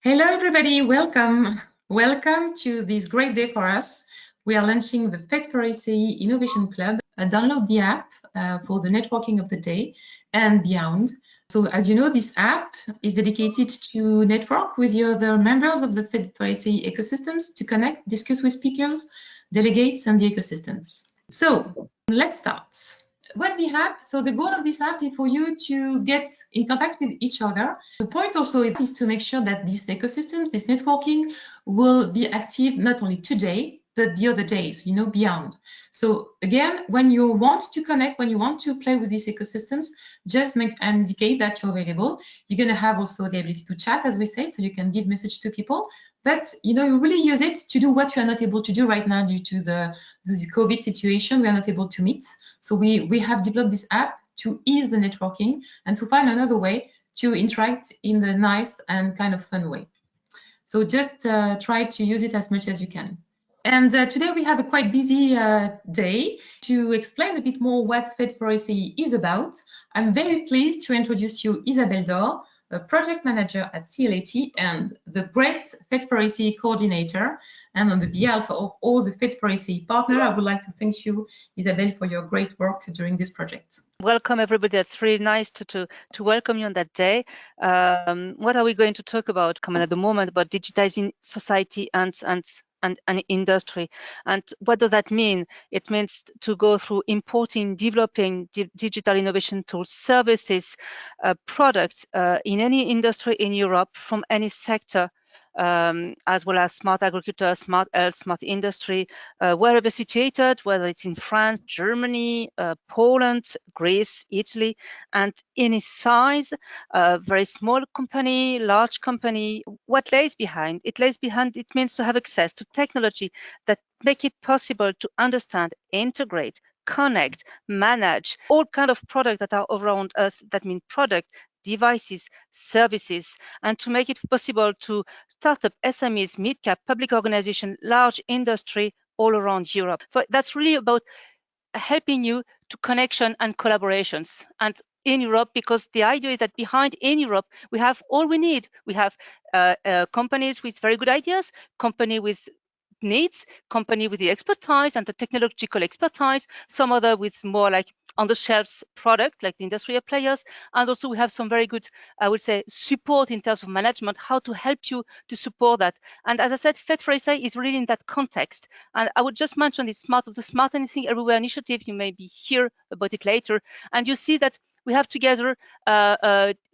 Hello, everybody. Welcome. Welcome to this great day for us. We are launching the FED4SAE Innovation Club. Download the app for the networking of the day and beyond. So as you know, this app is dedicated to network with the other members of the FED4SAE ecosystems to connect, discuss with speakers, delegates, and the ecosystems. So let's start. What we have, so the goal of this app is for you to get in contact with each other. The point also is to make sure that this ecosystem, this networking will be active not only today, but the other days, beyond. So again, when you want to connect, when you want to play with these ecosystems, just indicate that you're available. You're going to have also the ability to chat, as we said, so you can give message to people. But you really use it to do what you are not able to do right now due to the COVID situation. We are not able to meet. So we have developed this app to ease the networking and to find another way to interact in the nice and kind of fun way. So just try to use it as much as you can. And today we have a quite busy day. To explain a bit more what FED4SAE is about, I'm very pleased to introduce you Isabelle Dor, a project manager at CLAT and the great FED4SAE coordinator. And on the behalf of all the FED4SAE partners, I would like to thank you, Isabelle, for your great work during this project. Welcome, everybody. It's really nice to welcome you on that day. What are we going to talk about at the moment about digitizing society and industry? And what does that mean? It means to go through importing, developing digital innovation tools, services, products in any industry in Europe from any sector, as well as smart agriculture, smart health, smart industry, wherever situated, whether it's in France, Germany, Poland, Greece, Italy, and any size, very small company, large company. What lays behind? It means to have access to technology that make it possible to understand, integrate, connect, manage all kind of products that are around us. That means product, devices, services, and to make it possible to startup, SMEs, mid-cap, public organization, large industry all around Europe. So that's really about helping you to connection and collaborations. And in Europe, because the idea is that behind in Europe, we have all we need. We have companies with very good ideas, company with needs, company with the expertise and the technological expertise, some other with more like on-the-shelves product like the industrial players, and also we have some very good, I would say, support in terms of management, how to help you to support that. And as I said, FED4SAE is really in that context. And I would just mention the Smart Anything Everywhere initiative. You may hear about it later, and you see that we have together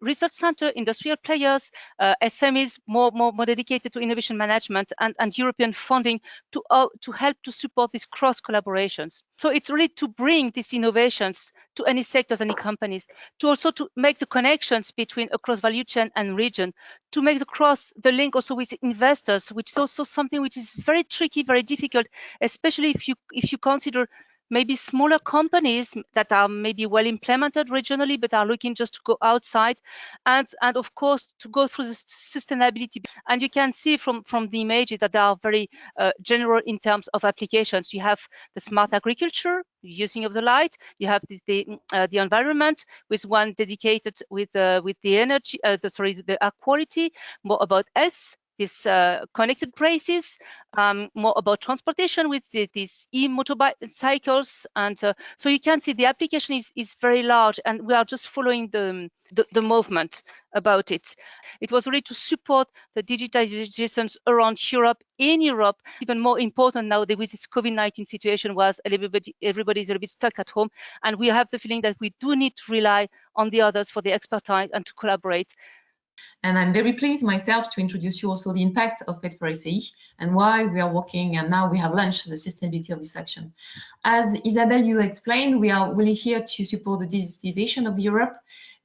research center, industrial players, SMEs more dedicated to innovation management, and European funding to help to support these cross collaborations. So it's really to bring these innovations to any sectors, any companies, to also to make the connections between across value chain and region, to make the link also with investors, which is also something which is very tricky, very difficult, especially if you consider maybe smaller companies that are maybe well implemented regionally, but are looking just to go outside, and of course to go through the sustainability. And you can see from the images that they are very general in terms of applications. You have the smart agriculture, using of the light. You have the environment with one dedicated with the energy, the air quality, more about health. This connected braces, more about transportation with these e-motorcycles, and so you can see the application is very large, and we are just following the movement about it. It was really to support the digitizations around Europe, in Europe. Even more important now with this COVID-19 situation was everybody is a little bit stuck at home, and we have the feeling that we do need to rely on the others for the expertise and to collaborate. And I'm very pleased myself to introduce you also the impact of FED4SAE and why we are working, and now we have launched the sustainability of this action. As Isabelle, you explained, we are really here to support the digitization of Europe.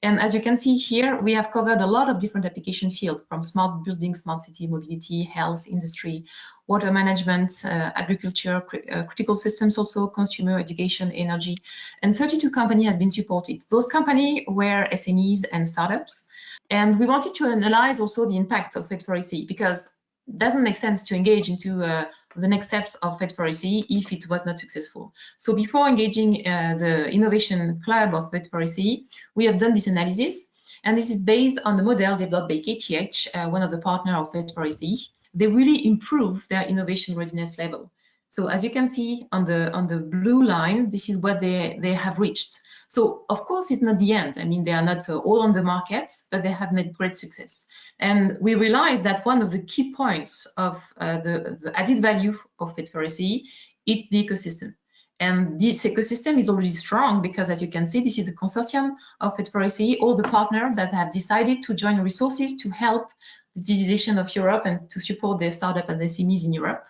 And as you can see here, we have covered a lot of different application fields, from smart building, smart city, mobility, health, industry, water management, agriculture, critical systems also, consumer, education, energy. And 32 companies has been supported. Those companies were SMEs and startups. And we wanted to analyze also the impact of FED4SAE, because it doesn't make sense to engage into the next steps of FED4SAE if it was not successful. So before engaging the innovation club of FED4SAE, we have done this analysis. And this is based on the model developed by KTH, one of the partners of FED4SAE. They really improve their innovation readiness level. So as you can see on the blue line, this is what they have reached. So of course, it's not the end. I mean, they are not all on the market, but they have made great success. And we realized that one of the key points of the added value of FED4SAE is the ecosystem. And this ecosystem is already strong because, as you can see, this is a consortium of FED4SAE, all the partners that have decided to join resources to help the digitization of Europe and to support their startups and SMEs in Europe.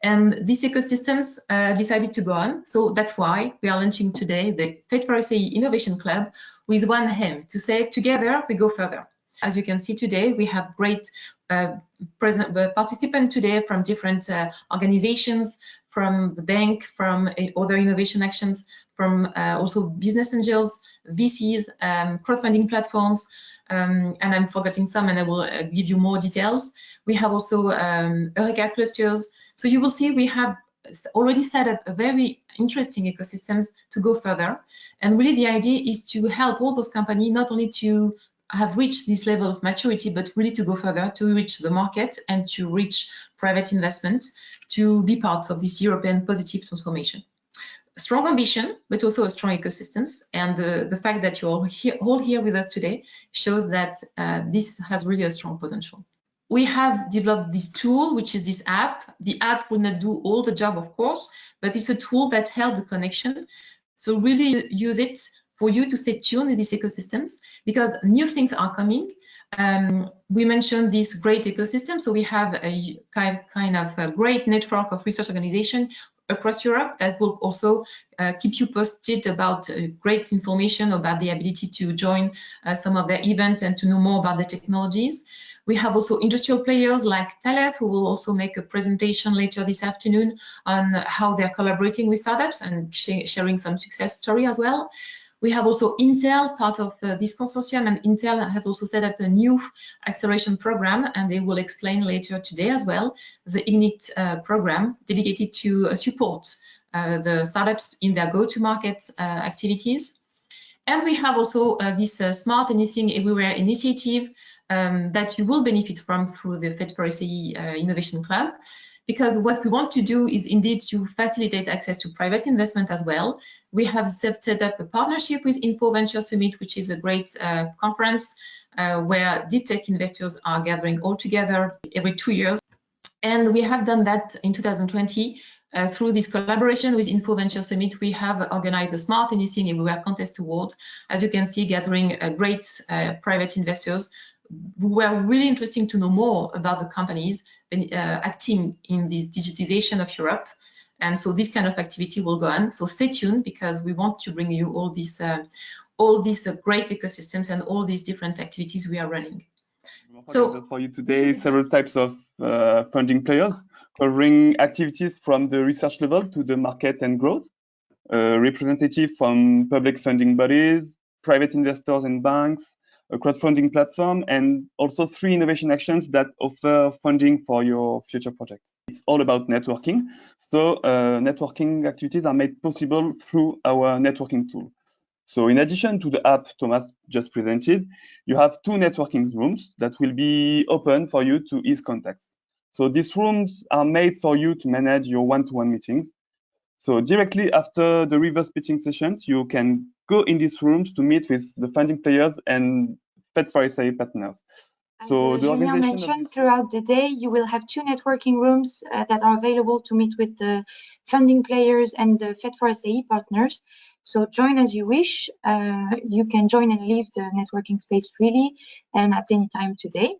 And these ecosystems decided to go on. So that's why we are launching today the FED4SAE Innovation Club with one aim, to say together we go further. As you can see today, we have great participants today from different organizations, from the bank, from other innovation actions, from also business angels, VCs, crowdfunding platforms, and I'm forgetting some, and I will give you more details. We have also Eureka clusters. So you will see we have already set up a very interesting ecosystems to go further. And really the idea is to help all those companies not only to have reached this level of maturity, but really to go further, to reach the market and to reach private investment, to be part of this European positive transformation. A strong ambition, but also a strong ecosystems. And the fact that you're all here with us today shows that this has really a strong potential. We have developed this tool, which is this app. The app will not do all the job, of course, but it's a tool that helps the connection. So really use it for you to stay tuned in these ecosystems because new things are coming. We mentioned this great ecosystem. So we have a kind of a great network of research organizations across Europe that will also keep you posted about great information about the ability to join some of their events and to know more about the technologies. We have also industrial players like THALES, who will also make a presentation later this afternoon on how they're collaborating with startups and sharing some success story as well. We have also Intel, part of this consortium, and Intel has also set up a new acceleration program, and they will explain later today as well, the Ignite program dedicated to support the startups in their go-to-market activities. And we have also this Smart Anything Everywhere initiative that you will benefit from through the FED4SAE Innovation Club, because what we want to do is indeed to facilitate access to private investment as well. We have set up a partnership with Info Venture Summit, which is a great conference where deep tech investors are gathering all together every 2 years. And we have done that in 2020. Through this collaboration with Info Venture Summit, we have organized a Smart Anything Everywhere contest award, as you can see, gathering great private investors who were really interesting to know more about the companies acting in this digitization of Europe. And so this kind of activity will go on. So stay tuned because we want to bring you all these great ecosystems and all these different activities we are running. So for you today, several types of funding players covering activities from the research level to the market and growth, representative from public funding bodies, private investors and banks, a crowdfunding platform, and also 3 innovation actions that offer funding for your future project. It's all about networking. So networking activities are made possible through our networking tool. So in addition to the app Thomas just presented, you have 2 networking rooms that will be open for you to ease contacts. So these rooms are made for you to manage your one-to-one meetings. So directly after the reverse pitching sessions, you can go in these rooms to meet with the funding players and FED4SAE partners. So the organization mentioned throughout the day, you will have 2 networking rooms that are available to meet with the funding players and the FED4SAE partners. So join as you wish. You can join and leave the networking space freely and at any time today.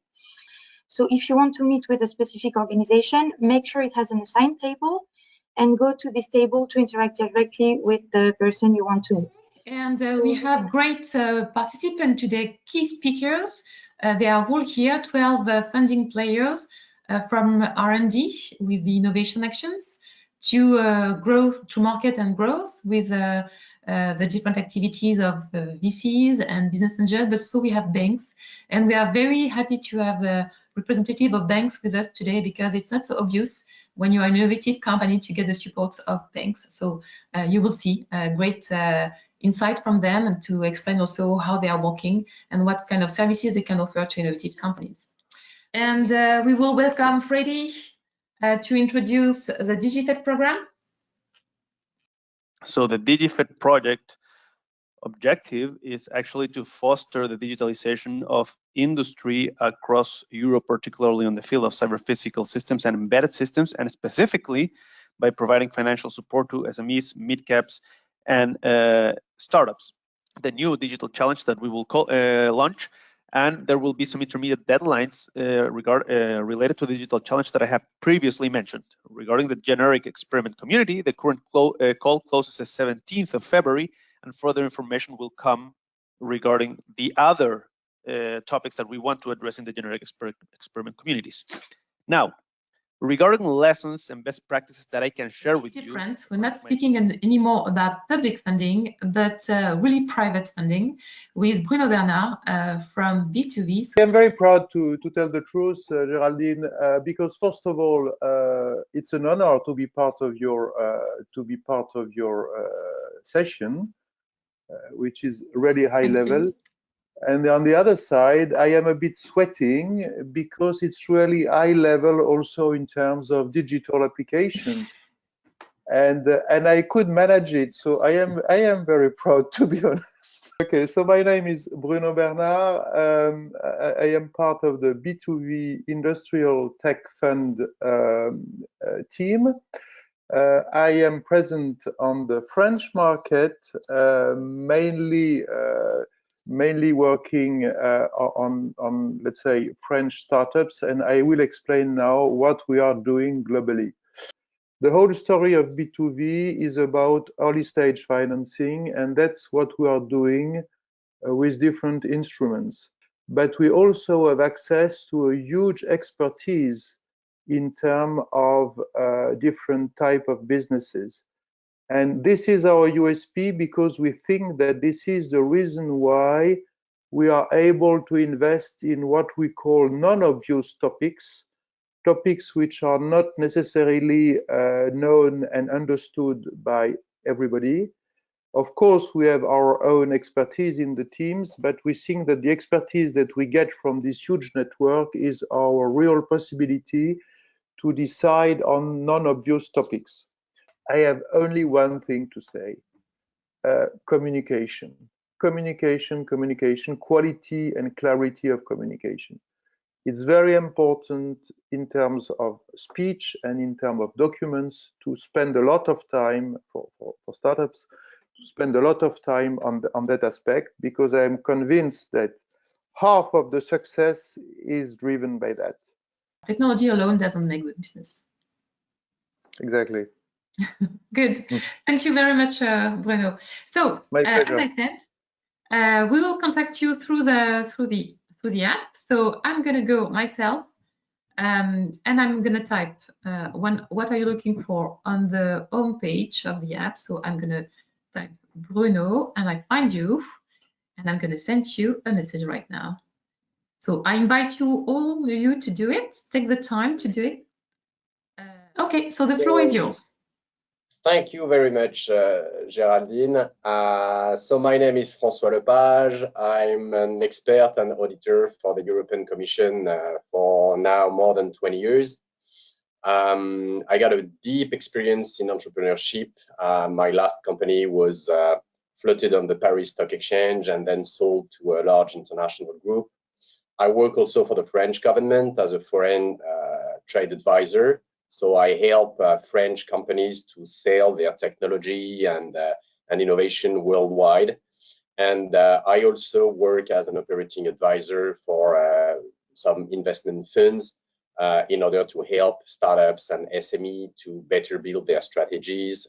So if you want to meet with a specific organization, make sure it has an assigned table and go to this table to interact directly with the person you want to meet. And we have great participants today, key speakers. They are all here, 12 funding players from R&D with the innovation actions to growth, to market and growth with the different activities of VCs and business angels, but so we have banks. And we are very happy to have a representative of banks with us today because it's not so obvious when you are an innovative company to get the support of banks. So you will see great insight from them and to explain also how they are working and what kind of services they can offer to innovative companies. And we will welcome Freddie to introduce the DigiFed program. So the DigiFed project objective is actually to foster the digitalization of industry across Europe, particularly on the field of cyber physical systems and embedded systems, and specifically by providing financial support to SMEs, mid-caps, and startups. The new digital challenge that we will launch, and there will be some intermediate deadlines related to the digital challenge that I have previously mentioned. Regarding the generic experiment community, the current call closes the 17th of February, and further information will come regarding the other topics that we want to address in the generic experiment communities. Now, regarding lessons and best practices that I can share with you. We're not speaking anymore about public funding, but really private funding with Bruno Bernard from B2V. I'm very proud to tell the truth, Geraldine, because first of all, it's an honor to be part of your session, which is really high level. And on the other side, I am a bit sweating because it's really high level also in terms of digital applications. And I could manage it. So I am very proud, to be honest. Okay, so my name is Bruno Bernard. I am part of the B2V Industrial Tech Fund team. I am present on the French market, mainly working on, let's say, French startups, and I will explain now what we are doing globally. The whole story of B2V is about early stage financing, and that's what we are doing with different instruments. But we also have access to a huge expertise in terms of different type of businesses. And this is our USP because we think that this is the reason why we are able to invest in what we call non-obvious topics, topics which are not necessarily known and understood by everybody. Of course, we have our own expertise in the teams, but we think that the expertise that we get from this huge network is our real possibility to decide on non-obvious topics. I have only one thing to say, communication, quality and clarity of communication. It's very important in terms of speech and in terms of documents to spend a lot of time for startups, to spend a lot of time on that aspect, because I am convinced that half of the success is driven by that. Technology alone doesn't make the business. Exactly. Good. Thank you very much, Bruno. So, as I said, we will contact you through the app. So I'm going to go myself, and I'm going to type what are you looking for on the home page of the app. So I'm going to type Bruno, and I find you, and I'm going to send you a message right now. So I invite you all to do it. Take the time to do it. Okay, so the floor is yours. Thank you very much, Geraldine. So my name is François Lepage. I'm an expert and auditor for the European Commission for now more than 20 years. I got a deep experience in entrepreneurship. My last company was floated on the Paris Stock Exchange and then sold to a large international group. I work also for the French government as a foreign trade advisor. So I help French companies to sell their technology and innovation worldwide. And I also work as an operating advisor for some investment funds in order to help startups and SME to better build their strategies.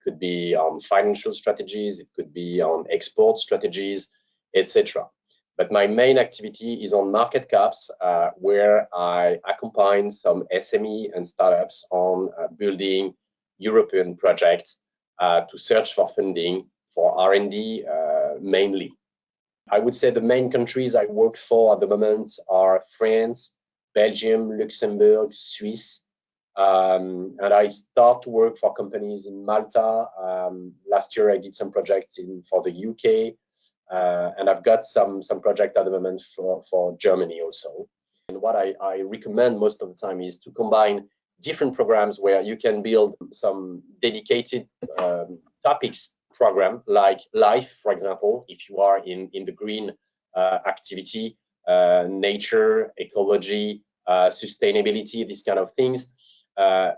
Could be on financial strategies, it could be on export strategies, etc. But my main activity is on market caps, where I accompany some SME and startups on building European projects to search for funding for R&D mainly. I would say the main countries I work for at the moment are France, Belgium, Luxembourg, Swiss, And I start to work for companies in Malta. Last year, I did some projects for the UK, and I've got some project at the moment for Germany also. And what I recommend most of the time is to combine different programs where you can build some dedicated topics program, like life, for example, if you are in the green activity, nature, ecology, sustainability, these kind of things,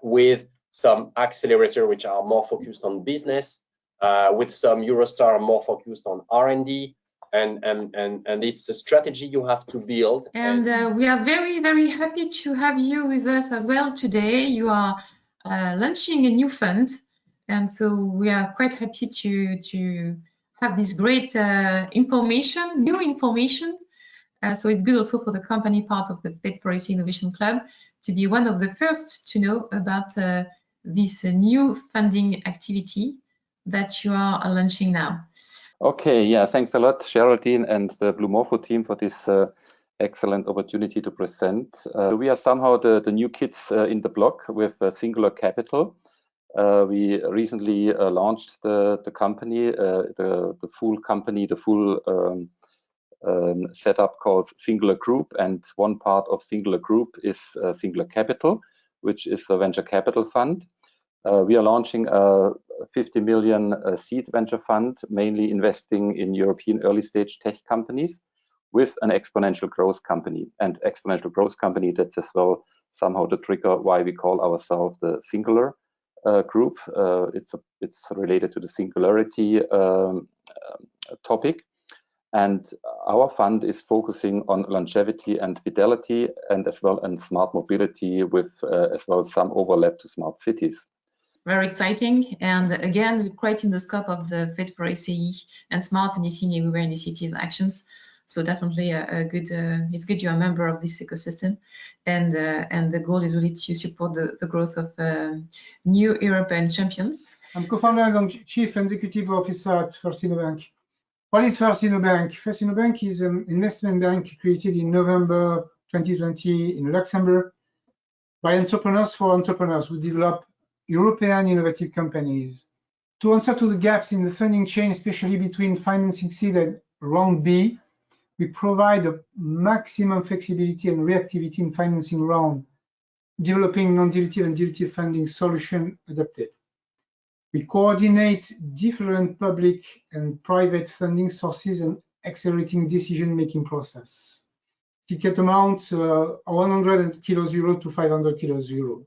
with some accelerator which are more focused on business, with some Eurostar more focused on R&D, and it's a strategy you have to build. And we are very, very happy to have you with us as well today. You are launching a new fund, and so we are quite happy to have this great information, new information. So it's good also for the company part of the FED4SAE Innovation Club to be one of the first to know about this new funding activity that you are launching now. Okay, yeah, thanks a lot, Geraldine and the BLUMORPHO team for this excellent opportunity to present. We are somehow the new kids in the block with Singular Capital. We recently launched the company, the full company, the full setup called Singular Group, and one part of Singular Group is Singular Capital, which is a venture capital fund. We are launching a 50 million seed venture fund, mainly investing in European early stage tech companies with an exponential growth company. And exponential growth company, that's as well somehow the trigger why we call ourselves the Singular Group. It's related to the singularity topic. And our fund is focusing on longevity and fidelity, and as well on smart mobility with as well some overlap to smart cities. Very exciting, and again, quite in the scope of the FED4SAE and Smart Anything Everywhere Initiative actions. So definitely it's good you're a member of this ecosystem, and the goal is really to support the growth of new European champions. I'm co-founder and Chief Executive Officer at First Bank. What is First Bank? First Bank is an investment bank created in November 2020 in Luxembourg by entrepreneurs for entrepreneurs who develop European innovative companies. To answer to the gaps in the funding chain, especially between financing seed and round B, we provide a maximum flexibility and reactivity in financing round, developing non-dilutive and dilutive funding solution adapted. We coordinate different public and private funding sources and accelerating decision-making process. Ticket amounts 100 kilos euro to 500 kilos euro.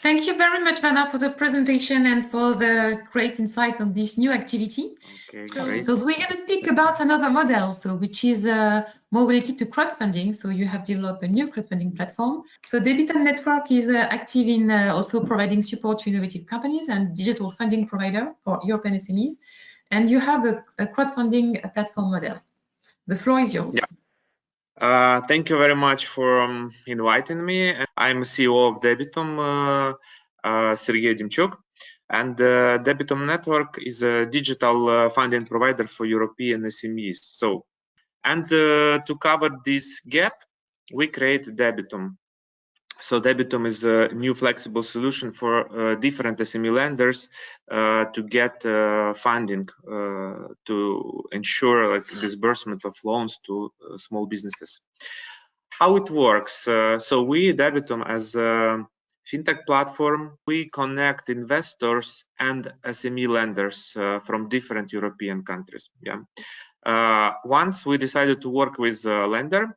Thank you very much, Mana, for the presentation and for the great insight on this new activity. Okay, great. So we're going to speak about another model, which is more related to crowdfunding. So you have developed a new crowdfunding platform. So Debitum Network is active in also providing support to innovative companies and digital funding provider for European SMEs. And you have a crowdfunding platform model. The floor is yours. Yeah. Thank you very much for inviting me. I'm CEO of Debitum, Sergey Demchuk, and Debitum Network is a digital funding provider for European SMEs. So, and to cover this gap, we created Debitum. So Debitum is a new flexible solution for different SME lenders to get funding to ensure disbursement of loans to small businesses. How it works? So we, Debitum, as a fintech platform, we connect investors and SME lenders from different European countries. Yeah. Once we decided to work with a lender,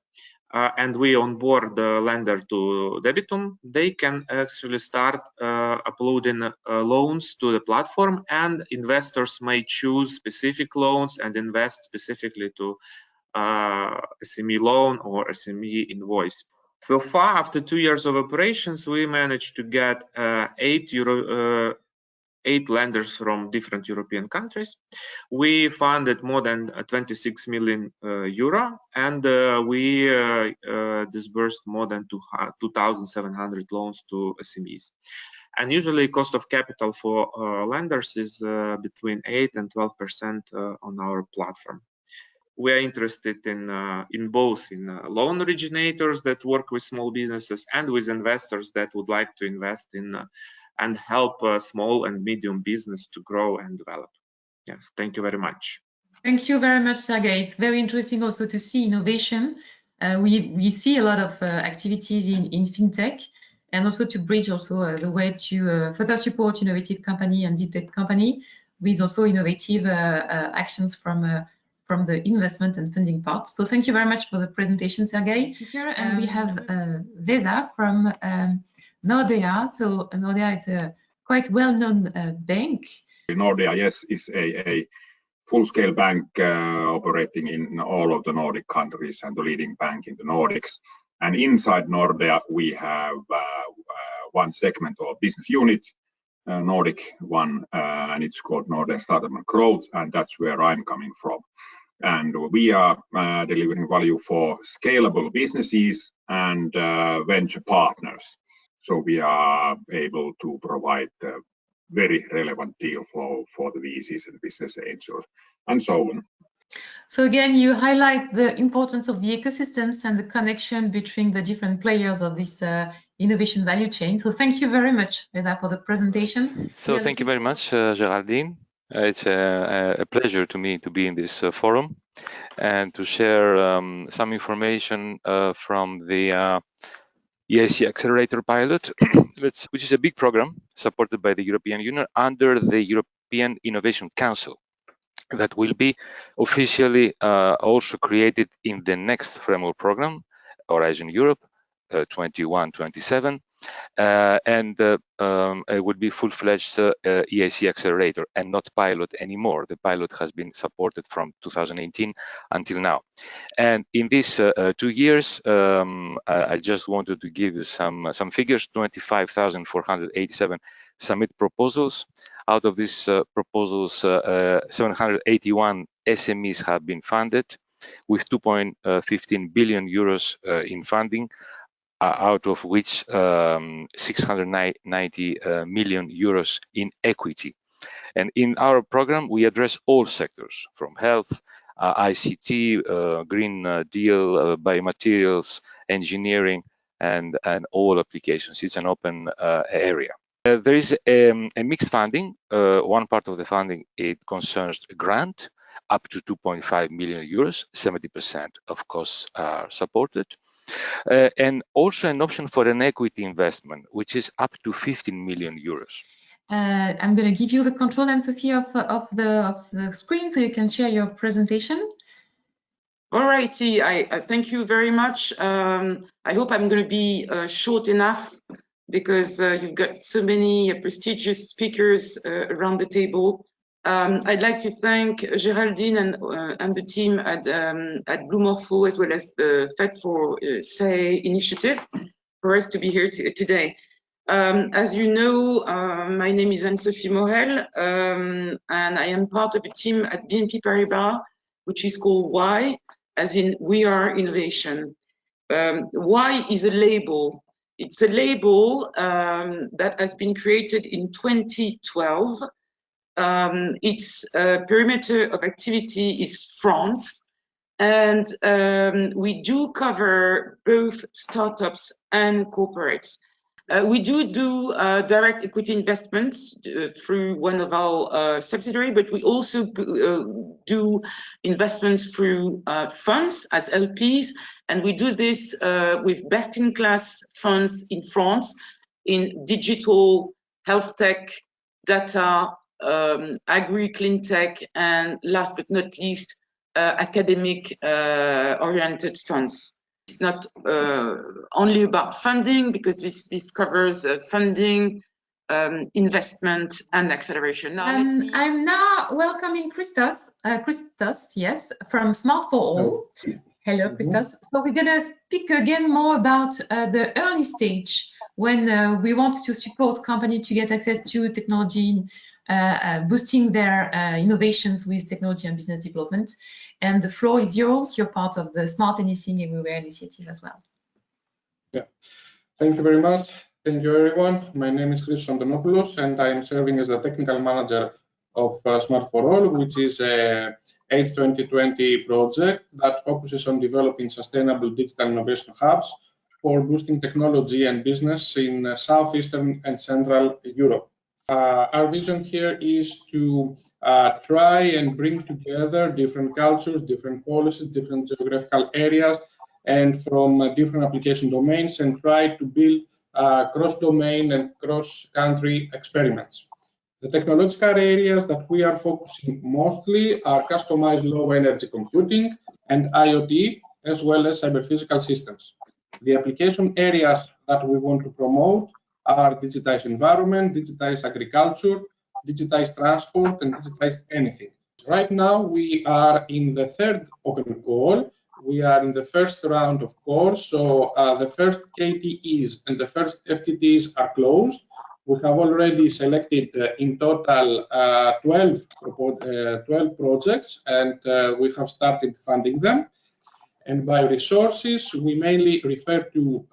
and we onboard the lender to Debitum, they can actually start uploading loans to the platform, and investors may choose specific loans and invest specifically to SME loan or SME invoice. So far, after 2 years of operations, we managed to get 8 lenders from different European countries. We funded more than 26 million euro, and we disbursed more than 2,700 loans to SMEs. And usually cost of capital for lenders is between 8 and 12% on our platform. we are interested in both loan originators that work with small businesses and with investors that would like to invest in and help small and medium business to grow and develop. Yes, thank you very much. Thank you very much, Sergei. It's very interesting also to see innovation. We see a lot of activities in fintech, and also to bridge also the way to further support innovative company and deep tech company with also innovative actions from the investment and funding part. So thank you very much for the presentation, Sergei. And we have Vesa from Nordea. So Nordea is a quite well-known bank. Nordea, yes, is a full-scale bank operating in all of the Nordic countries and the leading bank in the Nordics. And inside Nordea, we have one segment or business unit, Nordic one, and it's called Nordea Startup and Growth, and that's where I'm coming from. And we are delivering value for scalable businesses and venture partners. So we are able to provide very relevant deal flow for the VCs and business angels and so on. So again, you highlight the importance of the ecosystems and the connection between the different players of this innovation value chain. So thank you very much, Vesa, for the presentation. So thank you very much, Geraldine. It's a pleasure to me to be in this forum and to share some information from the EIC Accelerator pilot, which is a big program supported by the European Union under the European Innovation Council that will be officially also created in the next framework program, Horizon Europe 21-27, and it would be full-fledged EIC Accelerator and not pilot anymore. The pilot has been supported from 2018 until now. And in these 2 years, I just wanted to give you some figures: 25,487 submit proposals. Out of these proposals, 781 SMEs have been funded with 2.15 billion euros in funding, out of which 690 million euros in equity. And in our program, we address all sectors from health, ICT, Green Deal, biomaterials, engineering, and all applications. It's an open area. There is a mixed funding. One part of the funding, it concerns a grant up to 2.5 million euros, 70% of costs are supported. And also an option for an equity investment, which is up to 15 million euros. I'm going to give you the control, Anne-Sophie, of the screen so you can share your presentation. All righty, I thank you very much. I hope I'm going to be short enough because you've got so many prestigious speakers around the table. I'd like to thank Geraldine and the team at BLUMORPHO, as well as the FED4SAE initiative, for us to be here today. As you know, my name is Anne-Sophie Morel, and I am part of a team at BNP Paribas, which is called Y, as in We Are Innovation. Y is a label. It's a label that has been created in 2012. Its perimeter of activity is France, and we do cover both startups and corporates. We do direct equity investments through one of our subsidiaries, but we also do investments through funds as LPs, and we do this with best-in-class funds in France in digital, health tech, data, agri-clean tech, and last but not least, academic-oriented funds. It's not only about funding, because this covers funding, investment, and acceleration. Now, I'm now welcoming Christos, yes, from Smart for All. Hello, Christos. So we're going to speak again more about the early stage when we want to support companies to get access to technology, boosting their innovations with technology and business development. And the floor is yours. You're part of the Smart Anything Everywhere initiative as well. Yeah, thank you very much. Thank you, everyone. My name is Christos Antonopoulos, and I am serving as the technical manager of Smart for All, which is a H2020 project that focuses on developing sustainable digital innovation hubs for boosting technology and business in Southeastern and Central Europe. Our vision here is to try and bring together different cultures, different policies, different geographical areas, and from different application domains, and try to build cross-domain and cross-country experiments. The technological areas that we are focusing mostly are customized low-energy computing and IoT, as well as cyber-physical systems. The application areas that we want to promote are digitized environment, digitized agriculture, digitized transport, and digitized anything. Right now, we are in the third open call. We are in the first round of calls, so the first KTEs and the first FTTs are closed. We have already selected in total 12 projects, and we have started funding them. And by resources, we mainly refer to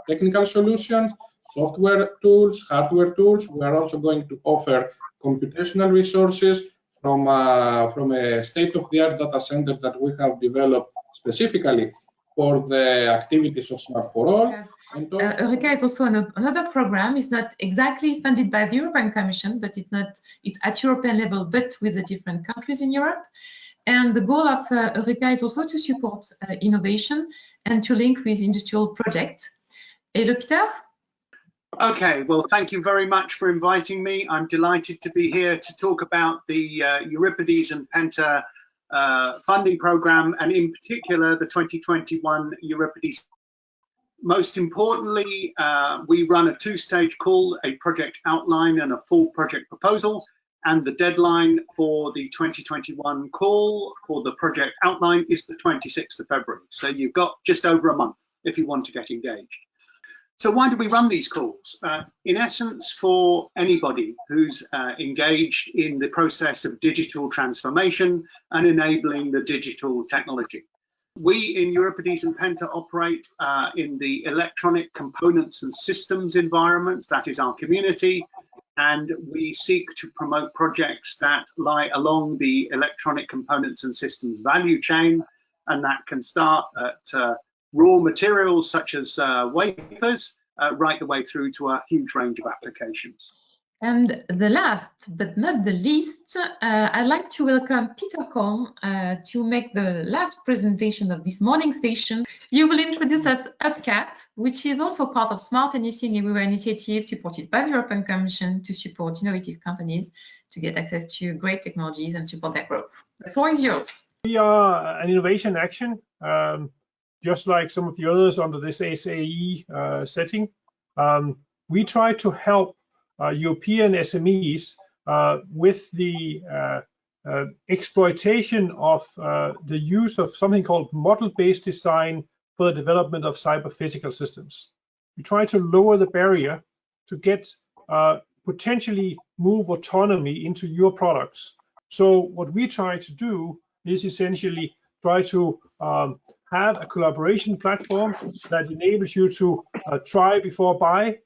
technical solutions, software tools, hardware tools. We are also going to offer computational resources from a state-of-the-art data center that we have developed specifically for the activities of Smart for All. Yes. Eureka is also another program. It's not exactly funded by the European Commission, but it's at European level, but with the different countries in Europe. And the goal of Eureka is also to support innovation and to link with industrial projects. Hello, Peter. Okay, well, thank you very much for inviting me. I'm delighted to be here to talk about the Euripides and Penta funding program, and in particular the 2021 Euripides. Most importantly, we run a two-stage call, a project outline and a full project proposal, and the deadline for the 2021 call for the project outline is the 26th of February. So you've got just over a month if you want to get engaged. So why do we run these calls? In essence, for anybody who's engaged in the process of digital transformation and enabling the digital technology. We in Euripides and Penta operate in the electronic components and systems environment, that is our community, and we seek to promote projects that lie along the electronic components and systems value chain, and that can start at raw materials such as wafers, right the way through to a huge range of applications. And the last but not the least, I'd like to welcome Peter Kohn to make the last presentation of this morning session. You will introduce us UpCap, which is also part of Smart Anything Everywhere initiative supported by the European Commission to support innovative companies to get access to great technologies and support their growth. The floor is yours. We are an innovation action, just like some of the others under this SAE setting. We try to help European SMEs with the exploitation of the use of something called model-based design for the development of cyber-physical systems. We try to lower the barrier to get potentially move autonomy into your products. So what we try to do is essentially try to have a collaboration platform that enables you to try before buy,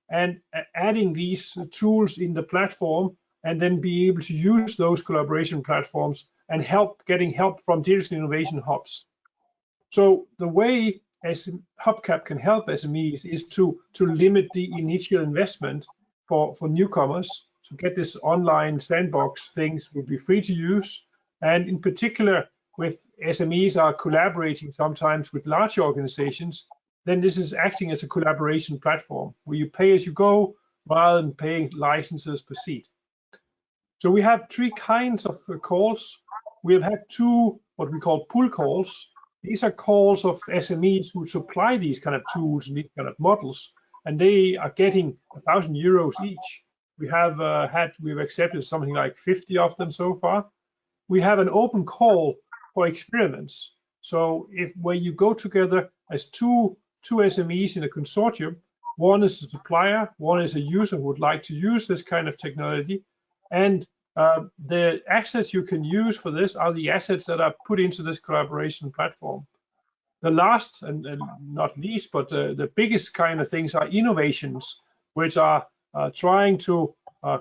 and adding these tools in the platform, and then be able to use those collaboration platforms and getting help from digital innovation hubs. So the way UpCap can help SMEs is to limit the initial investment for newcomers. To get this online sandbox, things will be free to use, and in particular with SMEs are collaborating sometimes with large organizations, then this is acting as a collaboration platform where you pay as you go rather than paying licenses per seat. So we have three kinds of calls. We have had two what we call pull calls. These are calls of SMEs who supply these kind of tools and these kind of models, and they are getting €1,000 each. We've accepted something like 50 of them so far. We have an open call for experiments. So where you go together as two SMEs in a consortium, one is a supplier, one is a user who would like to use this kind of technology, and the assets you can use for this are the assets that are put into this collaboration platform. The last and not least, but the biggest kind of things are innovations, which are trying to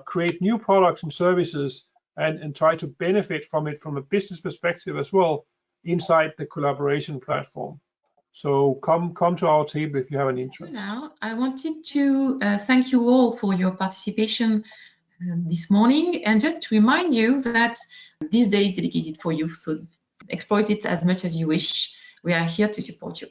create new products and services and try to benefit from it from a business perspective as well inside the collaboration platform. So come to our table if you have an interest. Now, I wanted to thank you all for your participation this morning, and just to remind you that this day is dedicated for you, so exploit it as much as you wish. We are here to support you.